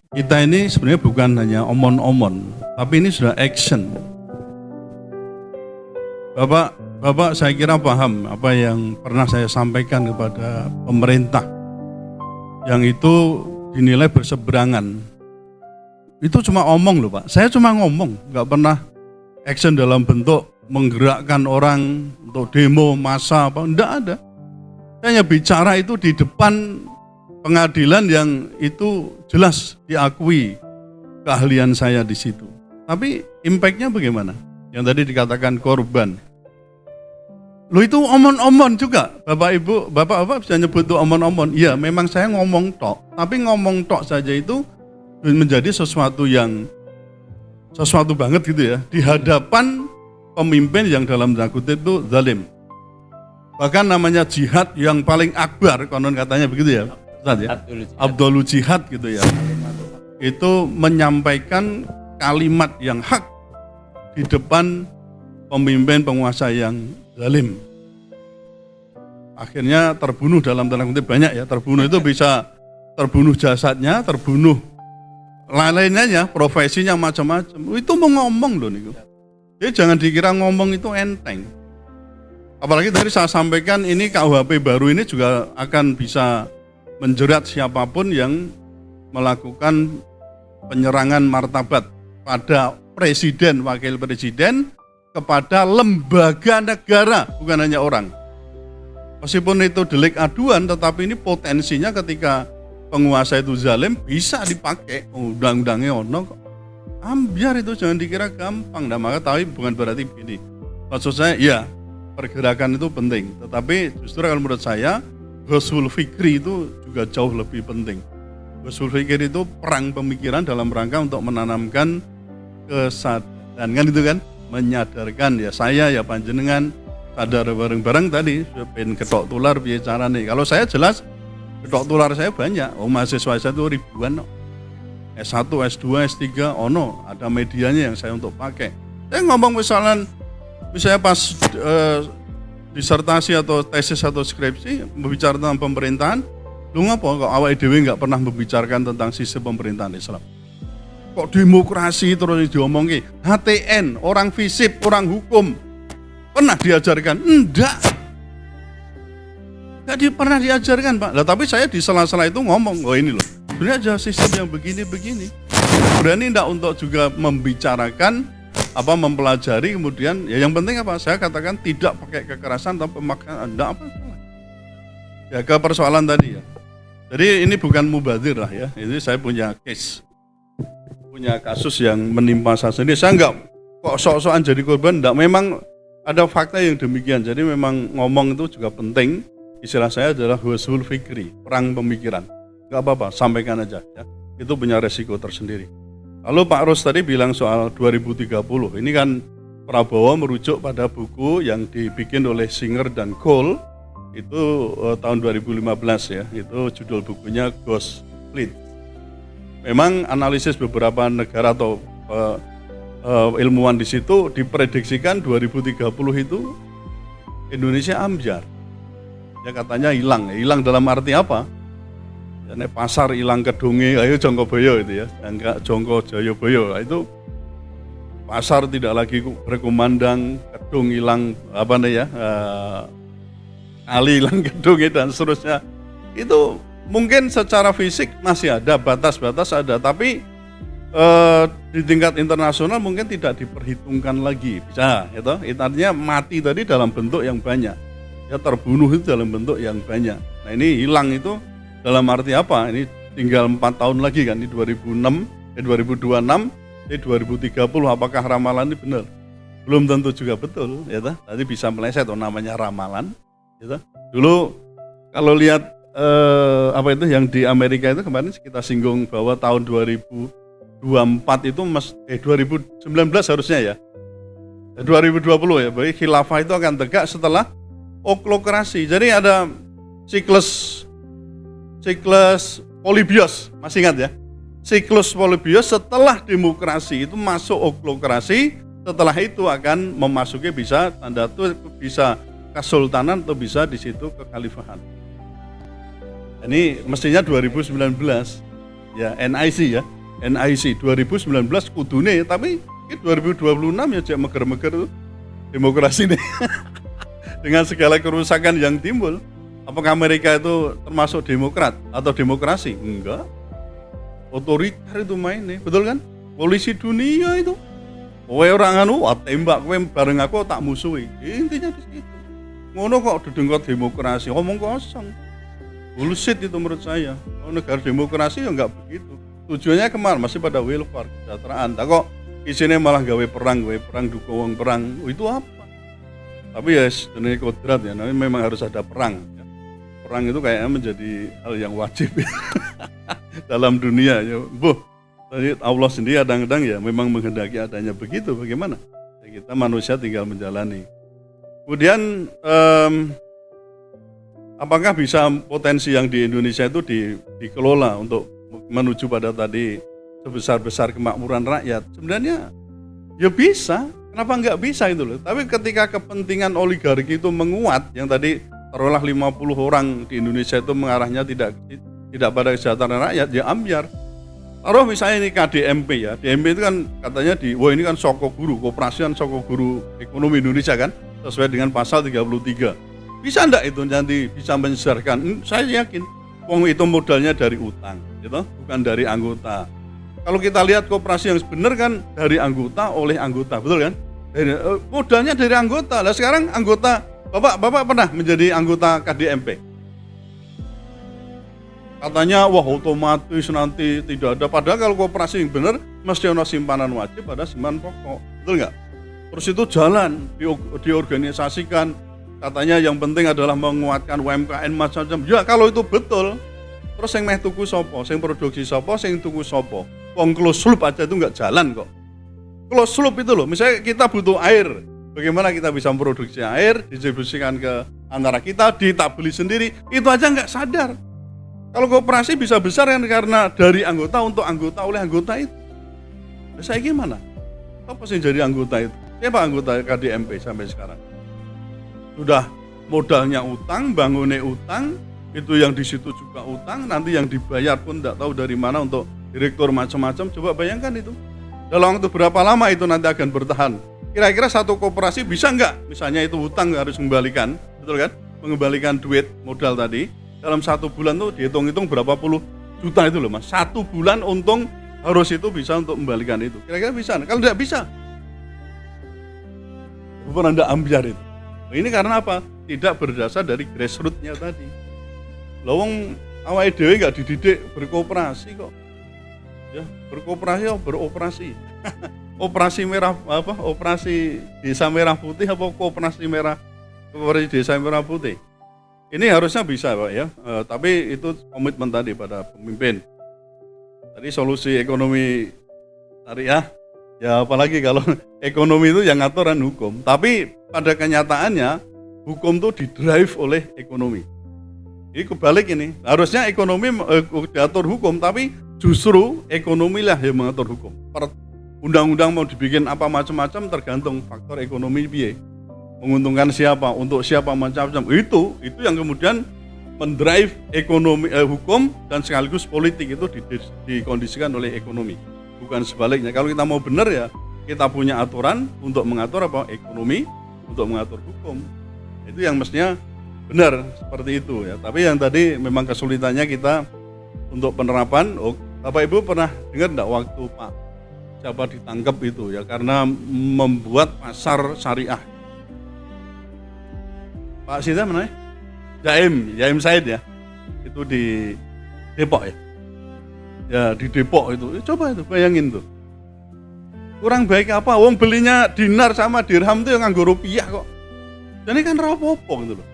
Kita ini sebenarnya bukan hanya omon-omon, tapi ini sudah action. Bapak saya kira paham apa yang pernah saya sampaikan kepada pemerintah, yang itu dinilai berseberangan. Itu cuma omong loh Pak, saya cuma ngomong, nggak pernah action dalam bentuk menggerakkan orang untuk demo, massa, apa, enggak ada. Saya hanya bicara itu di depan pengadilan yang itu jelas diakui keahlian saya di situ. Tapi impact-nya bagaimana? Yang tadi dikatakan korban. Loh itu omon-omon juga, Bapak bisa nyebut itu omon-omon. Iya, memang saya ngomong tok, tapi ngomong tok saja itu menjadi sesuatu banget gitu ya, di hadapan pemimpin yang dalam tanda kutip itu zalim. Bahkan namanya jihad yang paling akbar, konon katanya begitu ya, Ustaz ya? Abdul Jihad gitu ya. Itu menyampaikan kalimat yang hak di depan pemimpin penguasa yang zalim. Akhirnya terbunuh dalam tanda kutip banyak ya, terbunuh itu bisa terbunuh jasadnya, terbunuh lain-lainnya, profesinya macam-macam. Itu mau ngomong loh nih. Jadi jangan dikira ngomong itu enteng. Apalagi tadi saya sampaikan ini KUHP baru ini juga akan bisa menjerat siapapun yang melakukan penyerangan martabat pada presiden, wakil presiden, kepada lembaga negara, bukan hanya orang. Meskipun itu delik aduan, tetapi ini potensinya ketika penguasa itu zalim bisa dipakai. Undang-undangnya ono kok. Ambiar itu jangan dikira gampang. Nah, maka tapi bukan berarti begini. Maksud saya, ya pergerakan itu penting. Tetapi justru kalau menurut saya, Ghazwul Fikri itu juga jauh lebih penting. Ghazwul Fikri itu perang pemikiran dalam rangka untuk menanamkan kesadaran, kan itu kan? Menyadarkan ya saya ya panjenengan sadar bareng-bareng tadi ben ketok tular piye carane. Kalau saya jelas ketok tular saya banyak. Mahasiswa saya itu ribuan. S1, S2, S3 ono, ada medianya yang saya untuk pakai. Saya ngomong misalnya pas disertasi atau tesis atau skripsi berbicara tentang pemerintahan, lu ngapa kok awake dhewe nggak pernah membicarakan tentang sistem pemerintahan Islam? Kok demokrasi terus diomongin? HTN, orang fisip, orang hukum pernah diajarkan? Enggak pernah diajarkan Pak. Lah tapi saya di sela-sela itu ngomong, oh ini loh, sebenarnya ada sistem yang begini-begini. Berani enggak untuk juga membicarakan, mempelajari, kemudian ya yang penting apa? Saya katakan tidak pakai kekerasan tapi pemakaian, enggak apa salah. Ya ke persoalan tadi ya. Jadi ini bukan mubazir lah ya. Ini saya punya kasus yang menimpa saya sendiri. Saya enggak kok sok-sokan jadi korban, enggak. Memang ada fakta yang demikian. Jadi memang ngomong itu juga penting. Istilah saya adalah Ghazwul Fikri, perang pemikiran. Enggak apa-apa, sampaikan aja ya. Itu punya resiko tersendiri. Lalu Pak Ros tadi bilang soal 2030. Ini kan Prabowo merujuk pada buku yang dibikin oleh Singer dan Cole. Itu tahun 2015 ya. Itu judul bukunya Ghost Fleet. Memang analisis beberapa negara atau ilmuwan di situ diprediksikan 2030 itu Indonesia ambyar. Ya katanya hilang. Hilang dalam arti apa? Ya, pasar hilang kedunge, ayo Jongkoboyo itu ya, enggak Jongko Joyoboyo. Itu pasar tidak lagi berkumandang, kedung hilang kali hilang kedungnya dan seterusnya. Itu mungkin secara fisik masih ada batas-batas ada, tapi di tingkat internasional mungkin tidak diperhitungkan lagi. Bisa, gitu. Artinya mati tadi dalam bentuk yang banyak. Ya terbunuh itu dalam bentuk yang banyak. Nah ini hilang itu dalam arti apa? Ini tinggal 4 tahun lagi kan, ini 2026, ini 2030, apakah ramalan ini benar? Belum tentu juga betul, ya toh. Tadi bisa meleset, namanya ramalan. Ya toh. Dulu kalau lihat yang di Amerika itu kemarin kita singgung bahwa tahun 2024 itu 2019 harusnya ya. 2020 ya, bagi khilafah itu akan tegak setelah oklokrasi. Jadi ada siklus Polybios, masih ingat ya? Siklus Polybios setelah demokrasi itu masuk oklokrasi, setelah itu akan memasuki bisa tanda itu bisa kesultanan atau bisa di situ kekhalifahan. Ini mestinya 2019 ya, NIC ya. NIC 2019 kudune, tapi 2026 ya cek meger-meger tuh demokrasi nih. Dengan segala kerusakan yang timbul. Apakah Amerika itu termasuk demokrat atau demokrasi? Enggak. Otoriter itu mainnya, betul kan? Polisi dunia itu. Kowe orang anu, tembak kowe bareng aku tak musuhi. Intinya di situ. Ngono kok didengkot demokrasi, ngomong kosong. Bullshit itu menurut saya. Oh, negara demokrasi ya enggak begitu. Tujuannya kemana? Masih pada welfare, kesejahteraan. Tak kok isinya malah gawe perang, dukung perang. Itu apa? Tapi ya jenis kodrat ya, memang harus ada perang. Perang itu kayaknya menjadi hal yang wajib ya. Dalam dunia ya. Allah sendiri kadang-kadang ya memang menghendaki adanya begitu. Bagaimana? Ya, kita manusia tinggal menjalani. Kemudian apakah bisa potensi yang di Indonesia itu dikelola untuk menuju pada tadi sebesar-besar kemakmuran rakyat? Sebenarnya ya bisa, kenapa enggak bisa itu loh. Tapi ketika kepentingan oligarki itu menguat, yang tadi taruhlah 50 orang di Indonesia itu mengarahnya tidak pada kesejahteraan rakyat, ya ambiar. Taruh misalnya ini KDMP ya, DMP itu kan katanya ini kan soko guru, koperasi kan soko guru ekonomi Indonesia kan, sesuai dengan pasal 33. Bisa enggak itu nanti bisa menyejarkan? Saya yakin, wong itu modalnya dari utang, gitu, bukan dari anggota. Kalau kita lihat koperasi yang benar kan dari anggota oleh anggota, betul kan? Modalnya dari anggota. Lah sekarang anggota, Bapak pernah menjadi anggota KDMP? Katanya wah otomatis nanti tidak ada. Padahal kalau koperasi yang benar mesti ada simpanan wajib, ada simpanan pokok, betul nggak? Terus itu jalan diorganisasikan. Katanya yang penting adalah menguatkan UMKM macam-macam. Ya kalau itu betul. Terus yang meh tuku sopo, yang produksi sopo, yang tuku sopo. Wong close loop aja itu nggak jalan kok. Close loop itu loh. Misalnya kita butuh air, bagaimana kita bisa memproduksi air, distribusikan ke antara kita, beli sendiri, itu aja nggak sadar. Kalau koperasi bisa besar kan karena dari anggota untuk anggota oleh anggota itu. Saya gimana? Apa sih jadi anggota itu? Siapa anggota KDMP sampai sekarang? Sudah modalnya utang, bangunnya utang, itu yang di situ juga utang, nanti yang dibayar pun tidak tahu dari mana untuk direktur macam-macam. Coba bayangkan itu. Dalam waktu berapa lama itu nanti akan bertahan? Kira-kira satu koperasi bisa enggak? Misalnya itu hutang harus mengembalikan, betul kan? Mengembalikan duit modal tadi. Dalam 1 bulan tuh dihitung-hitung berapa puluh juta itu loh mas. 1 bulan untung harus itu bisa untuk membalikan itu. Kira-kira bisa? Kalau tidak bisa, bukan Anda ambiar itu. Ini karena apa? Tidak berdasar dari grassroots-nya tadi. Lawang awake dhewe enggak dididik berkooperasi kok. Ya, berkooperasi atau beroperasi. Operasi merah apa? Operasi Desa Merah Putih apa Koperasi Desa Merah Putih? Ini harusnya bisa Pak ya. Tapi itu komitmen tadi pada pemimpin. Tadi solusi ekonomi syariah. Ya apalagi kalau ekonomi itu yang ngaturan hukum. Tapi pada kenyataannya hukum itu didrive oleh ekonomi. Ini kebalik ini. Harusnya ekonomi diatur hukum, tapi justru ekonomilah yang mengatur hukum. Undang-undang mau dibikin apa macam-macam tergantung faktor ekonomi biaya. Menguntungkan siapa, untuk siapa macam-macam. Itu yang kemudian mendrive ekonomi hukum dan sekaligus politik itu dikondisikan oleh ekonomi. Bukan sebaliknya. Kalau kita mau benar ya kita punya aturan untuk mengatur apa ekonomi, untuk mengatur hukum. Itu yang mestinya benar seperti itu ya. Tapi yang tadi memang kesulitannya kita untuk penerapan. Bapak Ibu pernah dengar enggak waktu Pak siapa ditangkap itu ya karena membuat pasar syariah. Pak Sita mana? Jaim Said ya. Itu di Depok ya. Ya di Depok itu. Coba itu bayangin tuh. Kurang baik apa? Wong belinya dinar sama dirham itu yang nganggo rupiah kok. Jadi kan rapopo gitu loh.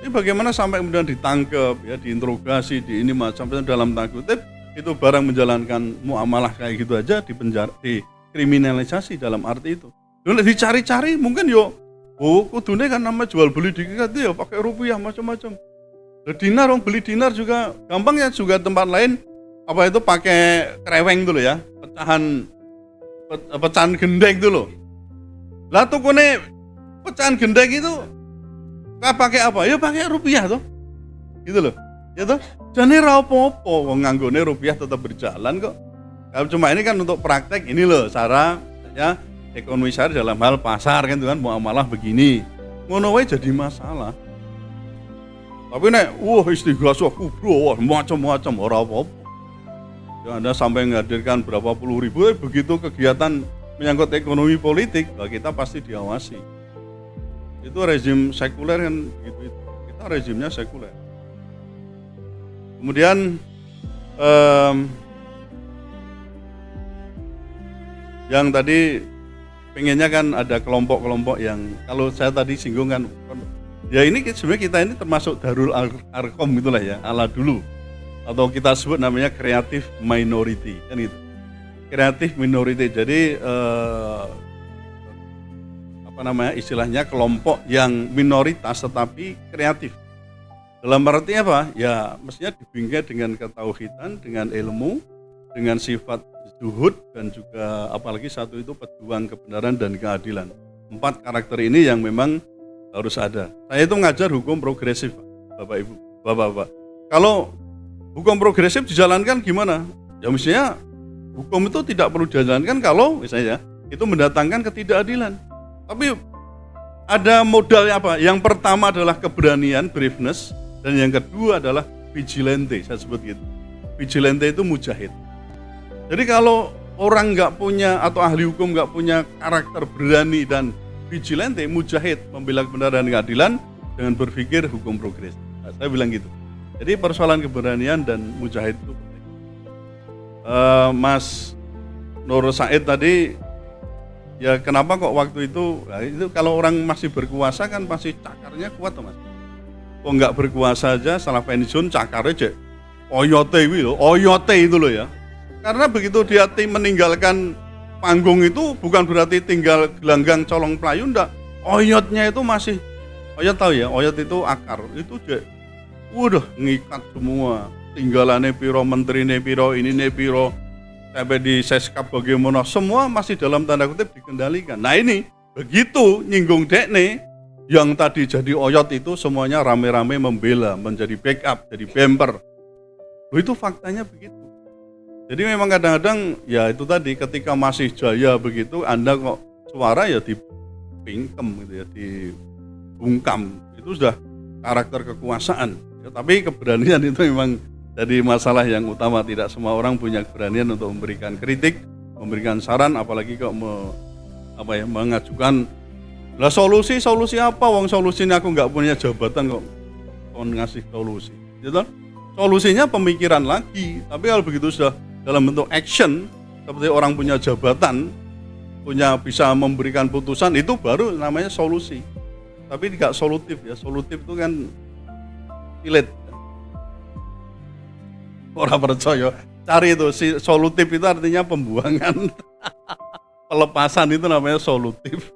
Ini bagaimana sampai kemudian ditangkap ya, diinterogasi, di ini macam-macam dalam tanda kutip itu barang menjalankan muamalah kayak gitu aja di penjara, dikriminalisasi dalam arti itu. Lalu dicari-cari mungkin kudune kan nama jual beli dikit ya pakai rupiah macam-macam. Dinar beli dinar juga gampang ya, juga tempat lain apa itu pakai kreweng dulu ya, pecahan gendeng dulu. Lah tukune pecahan gendeng itu pakai apa? Ya pakai rupiah tuh. Gitu loh. Ya toh. Jane ra apa-apa wong nganggone rupiah tetap berjalan kok. Kalau cuma ini kan untuk praktek ini loh cara ya ekonomi syariah dalam hal pasar kan tuh kan muamalah begini. Ngono wae jadi masalah. Tapi nek istighosah kubro macam-macam ora apa-apa. Ya Anda sampai menghadirkan berapa puluh ribu, begitu kegiatan menyangkut ekonomi politik, kita pasti diawasi. Itu rezim sekuler kan gitu. Kita rezimnya sekuler. Kemudian yang tadi pengennya kan ada kelompok-kelompok yang kalau saya tadi singgung kan, ya ini sebenarnya kita ini termasuk Darul Arkom itulah ya, ala dulu. Atau kita sebut namanya creative minority, kan itu. Creative minority, jadi istilahnya kelompok yang minoritas tetapi kreatif. Dalam arti apa? Ya mestinya dibingkai dengan ketauhidan, dengan ilmu, dengan sifat zuhud dan juga apalagi satu itu pejuang kebenaran dan keadilan. 4 karakter ini yang memang harus ada. Saya itu ngajar hukum progresif, Bapak Ibu, Bapak-bapak. Kalau hukum progresif dijalankan gimana? Ya mestinya hukum itu tidak perlu dijalankan kalau misalnya itu mendatangkan ketidakadilan. Tapi ada modalnya apa? Yang pertama adalah keberanian, braveness, dan yang kedua adalah vigilante, saya sebut gitu. Vigilante itu mujahid. Jadi kalau orang nggak punya atau ahli hukum nggak punya karakter berani dan vigilante, mujahid, membela kebenaran dan keadilan dengan berpikir hukum progresif. Nah, saya bilang gitu. Jadi persoalan keberanian dan mujahid itu penting. Mas Nur Said tadi, ya kenapa kok waktu itu, nah itu kalau orang masih berkuasa kan pasti cakarnya kuat Mas. Kok nggak berkuasa aja, salah pensiun cakarnya aja. Oyote itu loh ya. Karena begitu dia meninggalkan panggung itu bukan berarti tinggal gelanggang colong pelayu, enggak. Oyotnya itu masih, oyot tahu ya, oyot itu akar, itu aja. Udah ngikat semua, tinggalannya piro, menterine piro, ini piro, sampai di seskap bagaimana, semua masih dalam tanda kutip dikendalikan. Nah ini, begitu nyinggung dekne, yang tadi jadi oyot itu semuanya rame-rame membela, menjadi backup, jadi bumper. Itu faktanya begitu. Jadi memang kadang-kadang ya itu tadi ketika masih jaya begitu, Anda kok suara ya dipingkem gitu ya, dibungkam. Itu sudah karakter kekuasaan. Ya, tapi keberanian itu memang jadi masalah yang utama. Tidak semua orang punya keberanian untuk memberikan kritik, memberikan saran, apalagi kok mengajukan lah solusi apa? Wong solusinya aku nggak punya jabatan kok ngasih solusi. Gitu? Solusinya pemikiran lagi. Tapi kalau begitu sudah dalam bentuk action, seperti orang punya jabatan, bisa memberikan putusan, itu baru namanya solusi. Tapi tidak solutif ya, solutif itu kan ilet. Orang percaya, cari itu, solutif itu artinya pembuangan, pelepasan itu namanya solutif.